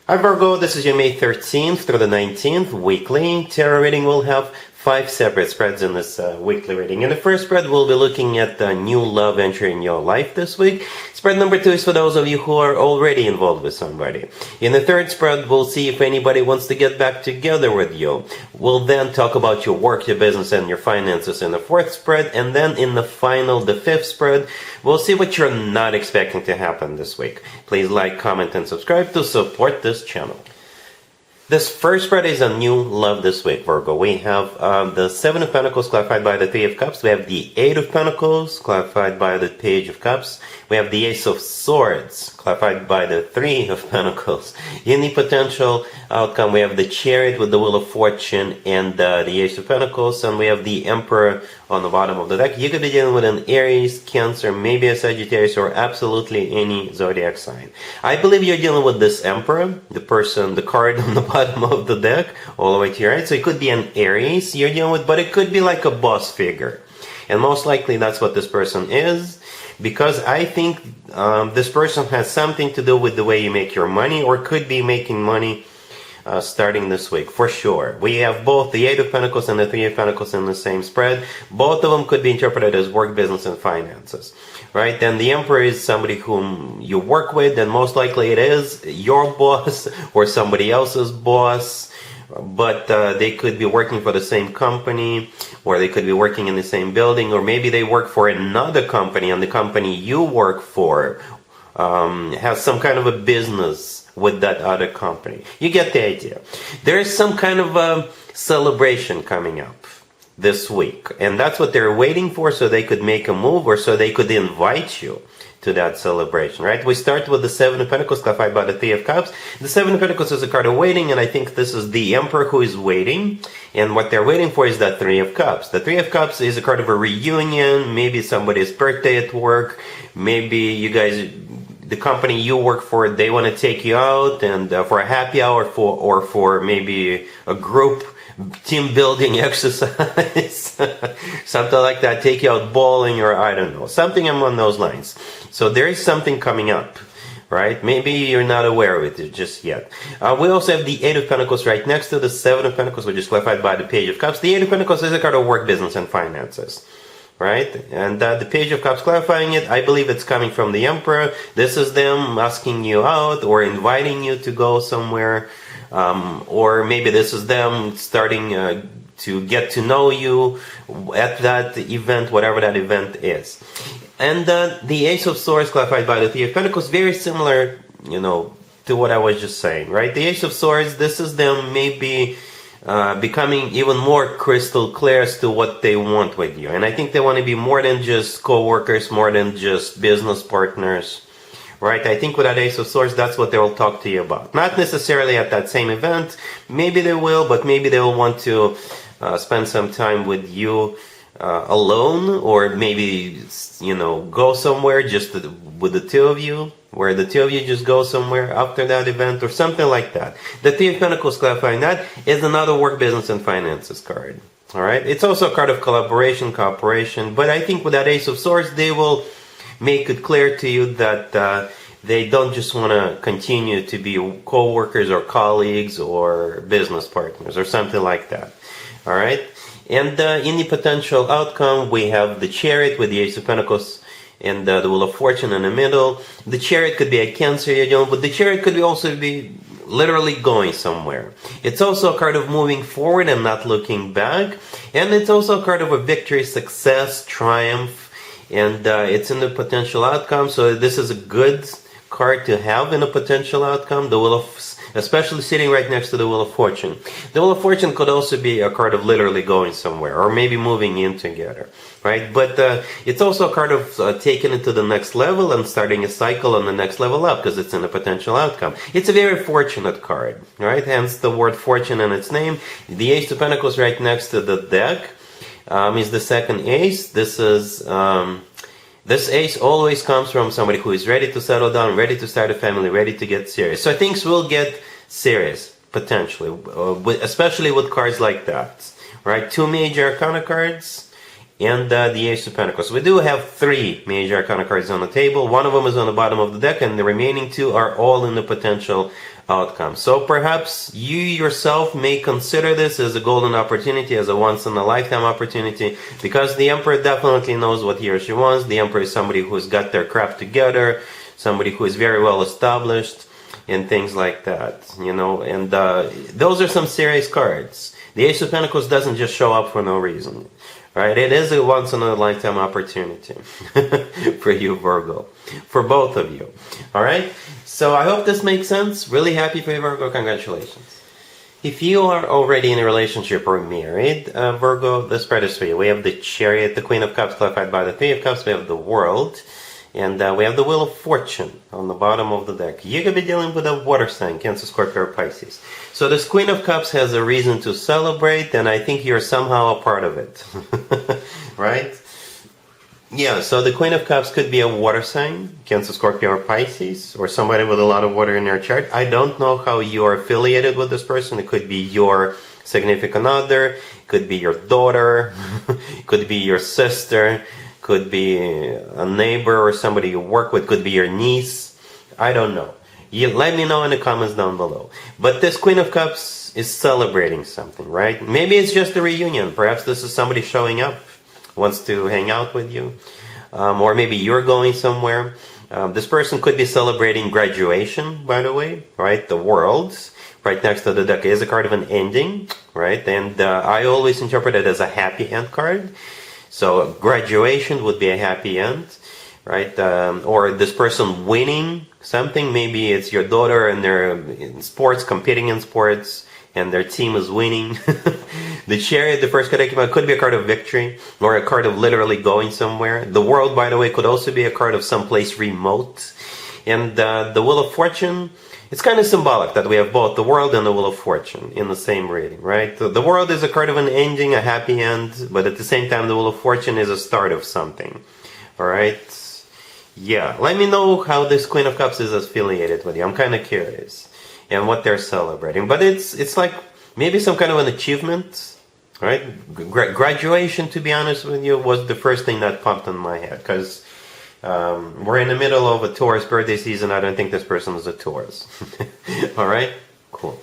Hi Virgo, this is your May 13th through the 19th weekly tarot reading. We'll have 5 separate spreads in this weekly reading. In the first spread, we'll be looking at the new love entering your life this week. Spread number 2 is for those of you who are already involved with somebody. In the third spread, we'll see if anybody wants to get back together with you. We'll then talk about your work, your business, and your finances in the fourth spread. And then in the final, the fifth spread, we'll see what you're not expecting to happen this week. Please like, comment, and subscribe to support this channel. This first spread is a new love this week, Virgo. We have the Seven of Pentacles clarified by the Three of Cups. We have the Eight of Pentacles clarified by the Page of Cups. We have the Ace of Swords clarified by the Three of Pentacles. In the potential outcome, we have the Chariot with the Wheel of Fortune and the Ace of Pentacles. And we have the Emperor on the bottom of the deck. You could be dealing with an Aries, Cancer, maybe a Sagittarius, or absolutely any zodiac sign. I believe you're dealing with this Emperor, the person, the card on the bottom of the deck, all the way to your right. So it could be an Aries you're dealing with, but it could be like a boss figure. And most likely that's what this person is, because I think this person has something to do with the way you make your money, or could be making money starting this week, for sure. We have both the Eight of Pentacles and the Three of Pentacles in the same spread. Both of them could be interpreted as work, business, and finances, right? And the Emperor is somebody whom you work with, and most likely it is your boss or somebody else's boss, but they could be working for the same company, or they could be working in the same building, or maybe they work for another company, and the company you work for has some kind of a business with that other company. You get the idea. There is some kind of a celebration coming up this week, and that's what they're waiting for, so they could make a move, or so they could invite you to that celebration, right? We start with the Seven of Pentacles clarified by the Three of Cups. The Seven of Pentacles is a card of waiting, and I think this is the Emperor who is waiting, and what they're waiting for is that Three of Cups. The Three of Cups is a card of a reunion, maybe somebody's birthday at work, maybe you guys, the company you work for, they want to take you out and for a happy hour, or for maybe a group team building exercise, something like that, take you out bowling, or I don't know, something along those lines. So there is something coming up, right? Maybe you're not aware of it just yet. We also have the Eight of Pentacles right next to the Seven of Pentacles, which is clarified by the Page of Cups. The Eight of Pentacles is a card of work, business, and finances, right? And the Page of Cups clarifying it, I believe it's coming from the Emperor. This is them asking you out or inviting you to go somewhere, or maybe this is them starting to get to know you at that event, whatever that event is. And the Ace of Swords clarified by the Three of Pentacles, very similar, to what I was just saying, right? The Ace of Swords, this is them maybe becoming even more crystal clear as to what they want with you. And I think they want to be more than just co-workers, more than just business partners, right? I think with that Ace of Swords, that's what they will talk to you about. Not necessarily at that same event. Maybe they will, but maybe they will want to spend some time with you alone, or maybe, go somewhere just with the two of you, where the two of you just go somewhere after that event, or something like that. The Three of Pentacles clarifying that is another work, business, and finances card. All right, it's also a card of collaboration, cooperation, but I think with that Ace of Swords, they will make it clear to you that they don't just want to continue to be co-workers or colleagues or business partners or something like that. All right, and in the potential outcome, we have the Chariot with the Ace of Pentacles and the Wheel of Fortune in the middle. The Chariot could be a Cancer, but the Chariot could also be literally going somewhere. It's also a card of moving forward and not looking back. And it's also a card of a victory, success, triumph. And it's in the potential outcome. So this is a good card to have in a potential outcome. The Wheel of, especially sitting right next to the Wheel of Fortune. The Wheel of Fortune could also be a card of literally going somewhere, or maybe moving in together, right? But it's also a card of taking it to the next level and starting a cycle on the next level up, because it's in a potential outcome. It's a very fortunate card, right? Hence the word fortune in its name. The Ace of Pentacles right next to the deck is the second ace. This is this ace always comes from somebody who is ready to settle down, ready to start a family, ready to get serious. So things will get serious, potentially, especially with cards like that, right? Two major arcana cards and the Ace of Pentacles. We do have 3 major arcana cards on the table. One of them is on the bottom of the deck, and the remaining 2 are all in the potential outcome. So perhaps you yourself may consider this as a golden opportunity, as a once-in-a-lifetime opportunity, because the Emperor definitely knows what he or she wants. The Emperor is somebody who's got their crap together, somebody who is very well established, and things like that, and those are some serious cards. The Ace of Pentacles doesn't just show up for no reason, right? It is a once-in-a-lifetime opportunity for you, Virgo, for both of you, all right? So I hope this makes sense. Really happy for you, Virgo. Congratulations. If you are already in a relationship or married, Virgo, the spread is for you. We have the Chariot, the Queen of Cups, clarified by the 3 of Cups. We have the World. And we have the Wheel of Fortune on the bottom of the deck. You could be dealing with a water sign, Cancer, Scorpio, or Pisces. So this Queen of Cups has a reason to celebrate, and I think you're somehow a part of it. Right? Yeah, so the Queen of Cups could be a water sign, Cancer, Scorpio, or Pisces, or somebody with a lot of water in their chart. I don't know how you are affiliated with this person. It could be your significant other, it could be your daughter, it could be your sister, could be a neighbor or somebody you work with, could be your niece. I don't know. You let me know in the comments down below. But this Queen of Cups is celebrating something, right? Maybe it's just a reunion. Perhaps this is somebody showing up, wants to hang out with you. Or maybe you're going somewhere. This person could be celebrating graduation, by the way, right? The World, right next to the deck, is a card of an ending, right? And I always interpret it as a happy end card. So graduation would be a happy end, right? Or this person winning something. Maybe it's your daughter and they're in sports, competing in sports, and their team is winning. The Chariot, the first card I came out, could be a card of victory or a card of literally going somewhere. The World, by the way, could also be a card of someplace remote. And the Wheel of Fortune, it's kind of symbolic that we have both the World and the Wheel of Fortune in the same reading, right? The World is a card of an ending, a happy end, but at the same time, the Wheel of Fortune is a start of something, all right? Yeah, let me know how this Queen of Cups is affiliated with you. I'm kind of curious, and what they're celebrating. But it's like maybe some kind of an achievement, right? Graduation, to be honest with you, was the first thing that popped in my head, because we're in the middle of a Taurus birthday season. I don't think this person is a Taurus. All right? Cool.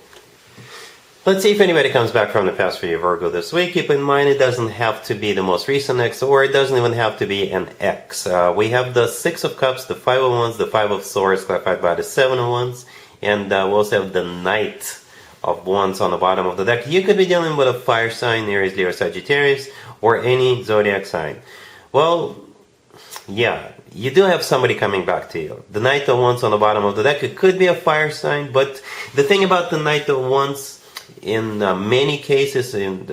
Let's see if anybody comes back from the past for you, Virgo, this week. Keep in mind, it doesn't have to be the most recent ex, or it doesn't even have to be an ex. We have the 6 of Cups, the 5 of Wands, the 5 of Swords, clarified by the 7 of Wands, and we also have the Knight of Wands on the bottom of the deck. You could be dealing with a fire sign, Aries, Leo, Sagittarius, or any zodiac sign. Well, yeah, you do have somebody coming back to you. The Knight of Wands on the bottom of the deck, it could be a fire sign, but the thing about the Knight of Wands, in many cases, and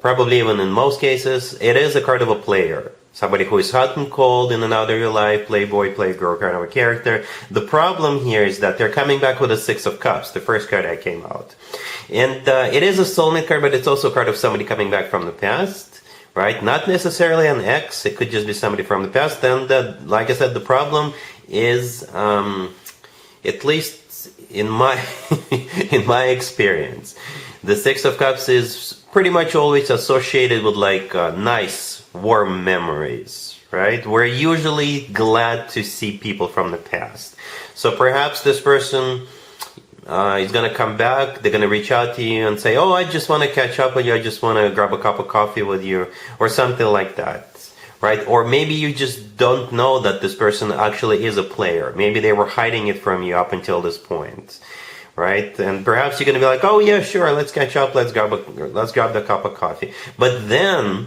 probably even in most cases, it is a card of a player. Somebody who is hot and cold, in and out of your life, playboy, playgirl kind of a character. The problem here is that they're coming back with a 6 of Cups, the first card I came out. And it is a soulmate card, but it's also a card of somebody coming back from the past, right? Not necessarily an ex, it could just be somebody from the past. And like I said, the problem is, at least in my, in my experience, the 6 of Cups is pretty much always associated with like nice, warm memories, right? We're usually glad to see people from the past. So perhaps this person is going to come back, they're going to reach out to you and say, oh, I just want to catch up with you, I just want to grab a cup of coffee with you, or something like that, right? Or maybe you just don't know that this person actually is a player. Maybe they were hiding it from you up until this point. Right? And perhaps you're going to be like, oh yeah, sure, let's catch up, let's grab the cup of coffee. But then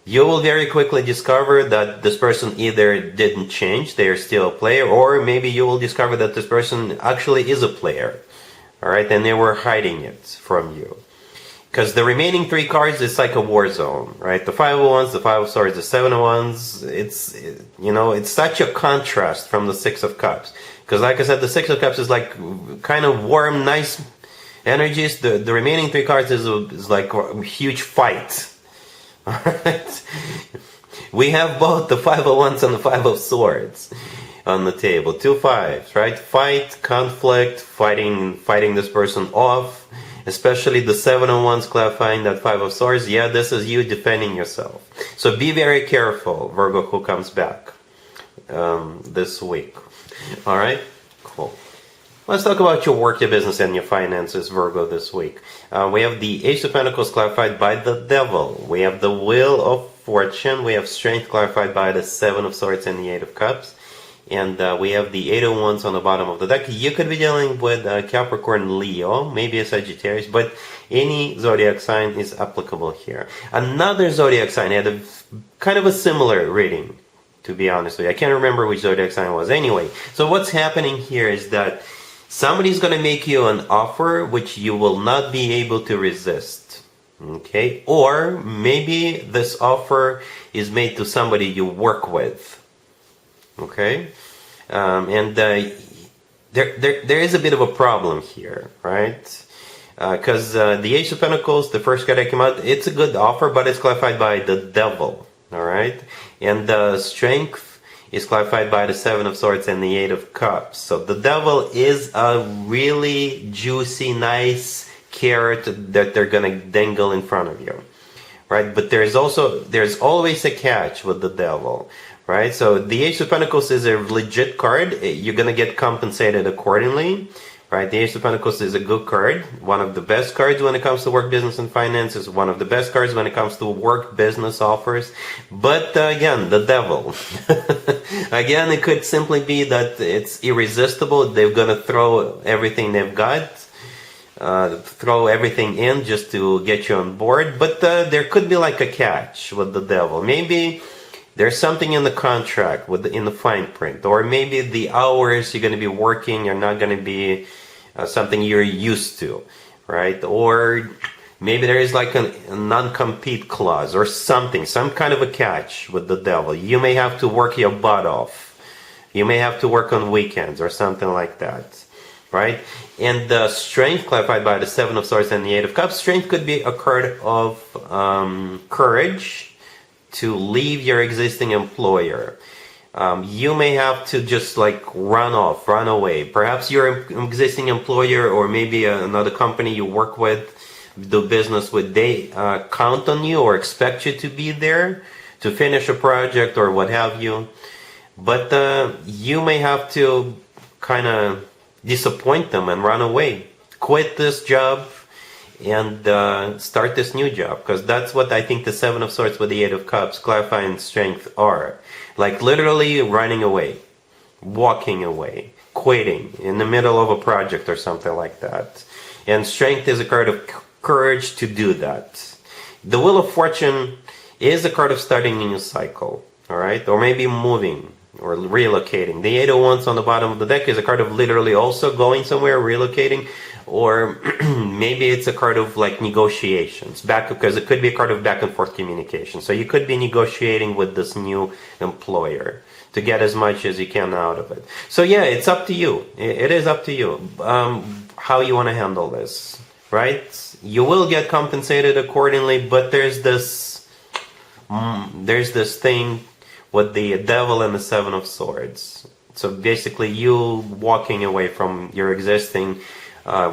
you will very quickly discover that this person either didn't change, they are still a player, or maybe you will discover that this person actually is a player. All right? And they were hiding it from you. Because the remaining 3 cards, it's like a war zone, right? The 5 of Wands, the 5 of Swords, the 7 of Wands, it's such a contrast from the 6 of Cups. Because like I said, the 6 of Cups is like kind of warm, nice energies. The remaining 3 cards is like a huge fight. Alright? We have both the 5 of Wands and the 5 of Swords on the table. 2 5s, right? Fight, conflict, fighting this person off. especially the 7 of Wands clarifying that 5 of Swords. Yeah, this is you defending yourself. So be very careful, Virgo, who comes back this week. All right, cool. Let's talk about your work, your business, and your finances, Virgo, this week. We have the Ace of Pentacles clarified by the Devil. We have the Wheel of Fortune. We have Strength clarified by the 7 of Swords and the 8 of Cups. And we have the 8 of Wands on the bottom of the deck. You could be dealing with Capricorn, Leo, maybe a Sagittarius, but any zodiac sign is applicable here. Another zodiac sign had a kind of a similar reading, to be honest with you. I can't remember which zodiac sign it was. Anyway, so what's happening here is that somebody's going to make you an offer which you will not be able to resist. Okay? Or maybe this offer is made to somebody you work with. Okay, and there is a bit of a problem here, right? Because the Ace of Pentacles, the first card that came out, it's a good offer, but it's clarified by the Devil, all right? And the Strength is clarified by the 7 of Swords and the 8 of Cups. So the Devil is a really juicy, nice carrot that they're gonna dangle in front of you, right? But there's always a catch with the Devil. Right, so the Ace of Pentacles is a legit card. You're going to get compensated accordingly. Right, the Ace of Pentacles is a good card. One of the best cards when it comes to work, business, and finances. One of the best cards when it comes to work, business offers. But again, the Devil. Again, it could simply be that it's irresistible. They're going to throw everything they've got. Throw everything in just to get you on board. But there could be like a catch with the Devil. Maybe there's something in the contract, in the fine print, or maybe the hours you're going to be working are not going to be something you're used to, right? Or maybe there is like a non-compete clause or something, some kind of a catch with the Devil. You may have to work your butt off. You may have to work on weekends or something like that, right? And the Strength clarified by the 7 of Swords and the 8 of Cups. Strength could be a card of courage to leave your existing employer. You may have to just like run away. Perhaps your existing employer or maybe another company you work with, do business with, they count on you or expect you to be there to finish a project or what have you. But you may have to kind of disappoint them and run away. Quit this job and start this new job, because that's what I think the 7 of Swords with the 8 of Cups, clarifying Strength, are. Like literally running away, walking away, quitting in the middle of a project or something like that. And Strength is a card of courage to do that. The Wheel of Fortune is a card of starting a new cycle, all right? Or maybe moving or relocating. The 8 of Wands on the bottom of the deck is a card of literally also going somewhere, relocating. Or maybe it's a card of like negotiations, because it could be a card of back and forth communication. So you could be negotiating with this new employer to get as much as you can out of it. So yeah, it's up to you. It is up to you how you want to handle this, right? You will get compensated accordingly, but there's this thing with the Devil and the 7 of Swords. So basically you walking away from your existing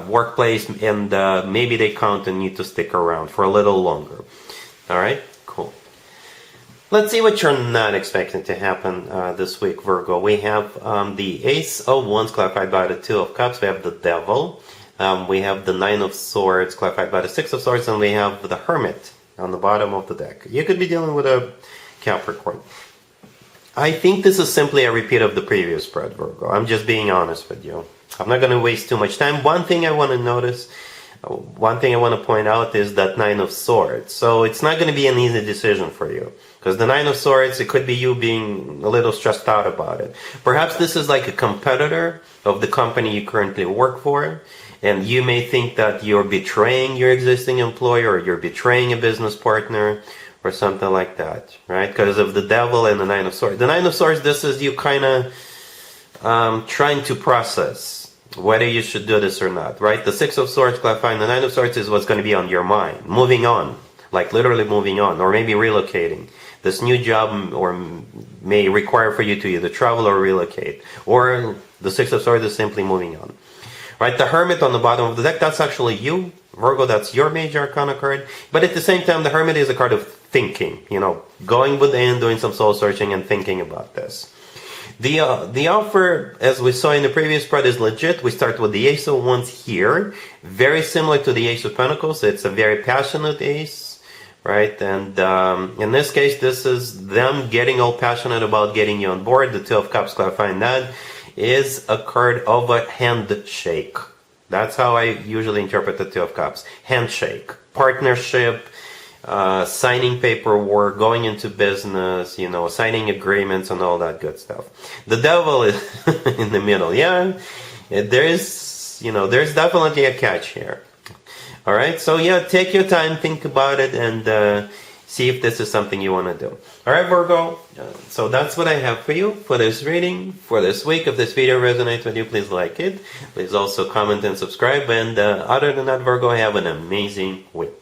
workplace, and maybe they count on you to stick around for a little longer. All right, cool. Let's see what you're not expecting to happen this week, Virgo. We have the Ace of Wands clarified by the 2 of Cups. We have the Devil. We have the 9 of Swords clarified by the 6 of Swords, and we have the Hermit on the bottom of the deck. You could be dealing with a Capricorn. I think this is simply a repeat of the previous spread, Virgo. I'm just being honest with you. I'm not going to waste too much time. One thing I want to point out is that 9 of Swords. So it's not going to be an easy decision for you. Because the 9 of Swords, it could be you being a little stressed out about it. Perhaps this is like a competitor of the company you currently work for. And you may think that you're betraying your existing employer, or you're betraying a business partner, or something like that, right? Because of the Devil and the 9 of Swords. The 9 of Swords, this is you kind of trying to process whether you should do this or not, right? The 6 of Swords clarifying the 9 of Swords is what's going to be on your mind. Moving on, like literally moving on, or maybe relocating. This new job or may require for you to either travel or relocate. Or the 6 of Swords is simply moving on. right? The Hermit on the bottom of the deck, that's actually you. Virgo, that's your major arcana card. But at the same time, the Hermit is a card of thinking, going within, doing some soul searching and thinking about this. The offer, as we saw in the previous spread, is legit. We start with the Ace of Wands here. Very similar to the Ace of Pentacles. It's a very passionate ace, right? And in this case, this is them getting all passionate about getting you on board. The Two of Cups, clarifying that, is a card of a handshake. That's how I usually interpret the Two of Cups. Handshake, partnership, signing paperwork, going into business, signing agreements and all that good stuff. The Devil is in the middle. Yeah, there's definitely a catch here. All right, so yeah, take your time, think about it, and see if this is something you want to do. All right, Virgo, so that's what I have for you for this reading, for this week. If this video resonates with you, please like it. Please also comment and subscribe. And other than that, Virgo, have an amazing week.